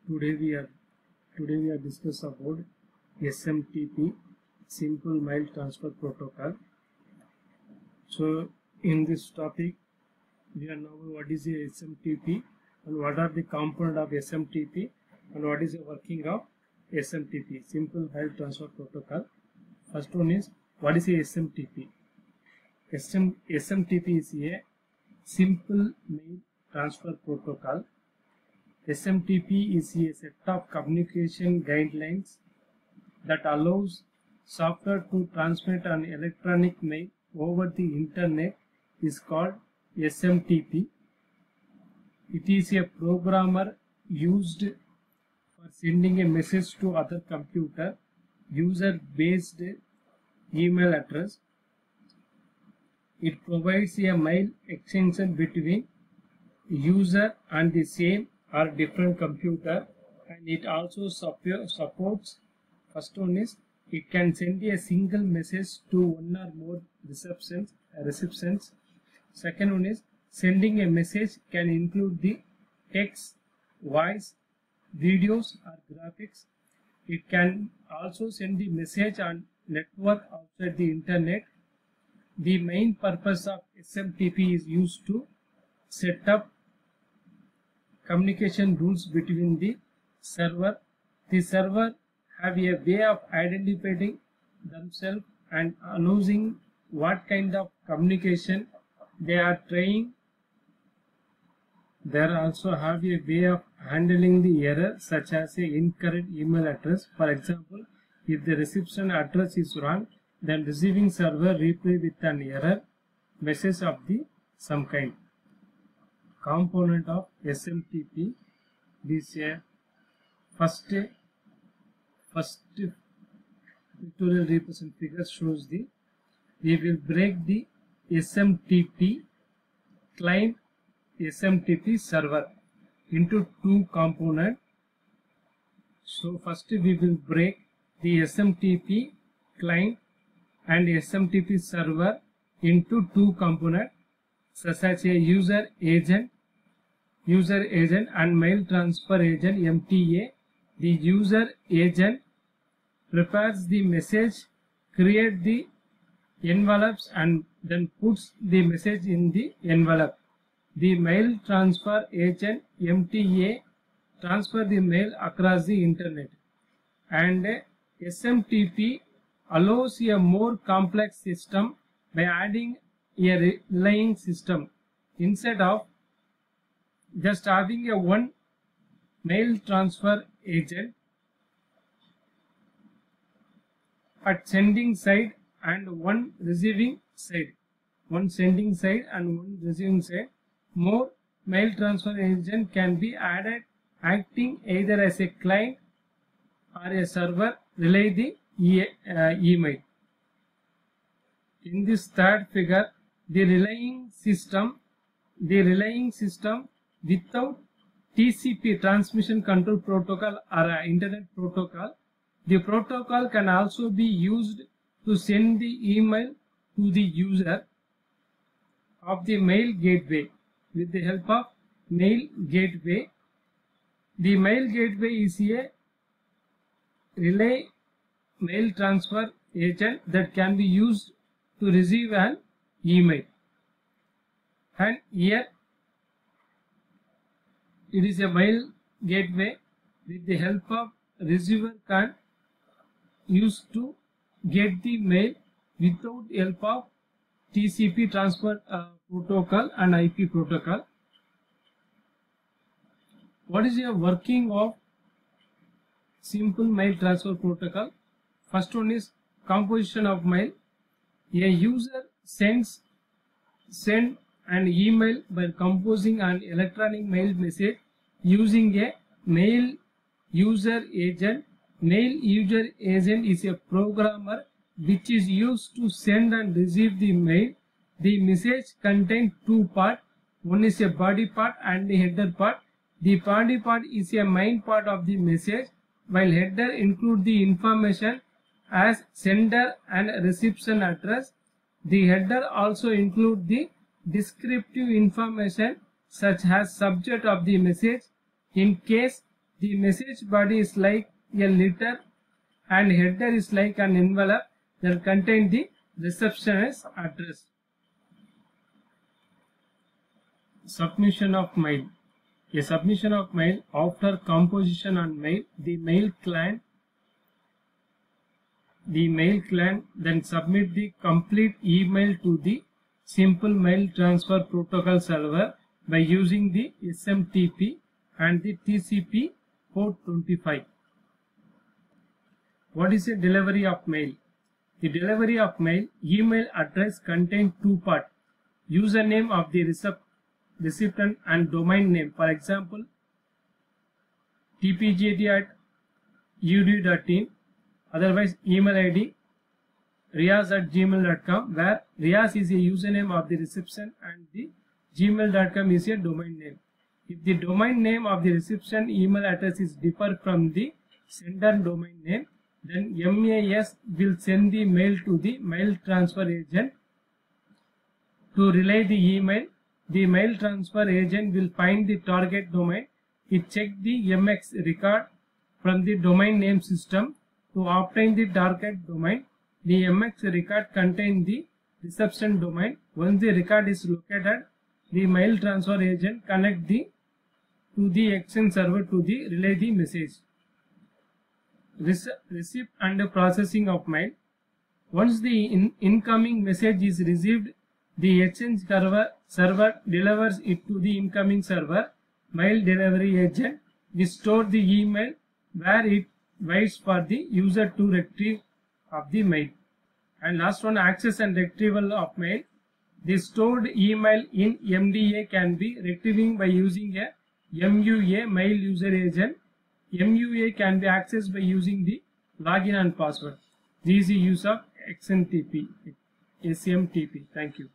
Today we are discuss about SMTP, Simple Mail Transfer Protocol. So in this topic we are now what is a SMTP and what are the component of SMTP and what is the working of SMTP, Simple Mail Transfer Protocol. First one is what is a SMTP? SMTP is a Simple Mail Transfer Protocol. SMTP is a set of communication guidelines that allows software to transmit an electronic mail over the internet is called SMTP. It is a programmer used for sending a message to other computer user-based email address. It provides a mail extension between user and the same or different computer, and it also supports. First one is it can send a single message to one or more recipients. Second one is sending a message can include the text, voice, videos or graphics. It can also send the message on network outside the internet. The main purpose of SMTP is used to set up communication rules between the server. The server have a way of identifying themselves and announcing what kind of communication they are trying. They also have a way of handling the error such as a incorrect email address. For example, if the recipient address is wrong, then receiving server reply with an error message of the some kind. Component of SMTP is a first pictorial represent figure shows the we will break the SMTP client SMTP server into two components. So first we will break the SMTP client and SMTP server into two components such as a user agent and mail transfer agent MTA. The user agent prepares the message, creates the envelopes and then puts the message in the envelope. The mail transfer agent MTA transfer the mail across the internet, and SMTP allows a more complex system by adding a relaying system instead of just having a one mail transfer agent at sending side and one receiving side. One sending side and one receiving side. More mail transfer agent can be added, acting either as a client or a server relay the email. In this third figure, the relaying system without TCP, transmission control protocol, or internet protocol. The protocol can also be used to send the email to the user of the mail gateway with the help of mail gateway. The mail gateway is a relay mail transfer agent that can be used to receive an email, and here it is a mail gateway with the help of receiver can use to get the mail without help of TCP transfer protocol and IP protocol. What is the working of Simple Mail Transfer Protocol? First one is composition of mail. A user send an email by composing an electronic mail message using a mail user agent. Mail user agent is a programmer which is used to send and receive the mail. The message contains two parts. One is a body part and the header part. The body part is a main part of the message, while header includes the information as sender and recipient address. The header also includes the descriptive information such as subject of the message. In case The message body is like a letter and header is like an envelope that contains the receptionist's address. Submission of mail. A submission of mail after composition on mail, the mail client then submit the complete email to the Simple Mail Transfer Protocol server by using the SMTP and the TCP port 25. What is a delivery of mail? The delivery of mail email address contains two parts: username of the recipient and domain name. For example, tpjd@ud.in, otherwise email ID riaz@gmail.com, where Riaz is a username of the recipient and the gmail.com is a domain name. If the domain name of the recipient email address is different from the sender domain name, then MAS will send the mail to the mail transfer agent to relay the email. The mail transfer agent will find the target domain. It checks the MX record from the domain name system to obtain the target domain. The MX record contains the reception domain. Once the record is located, the mail transfer agent connects to the exchange server to relay the message. Receipt and processing of mail. Once the incoming message is received, the exchange server delivers it to the incoming server. Mail delivery agent will store the email where it waits for the user to retrieve of the mail. And last one, access and retrieval of mail. The stored email in MDA can be retrieved by using a MUA mail user agent. MUA can be accessed by using the login and password. This is the use of SMTP. Thank you.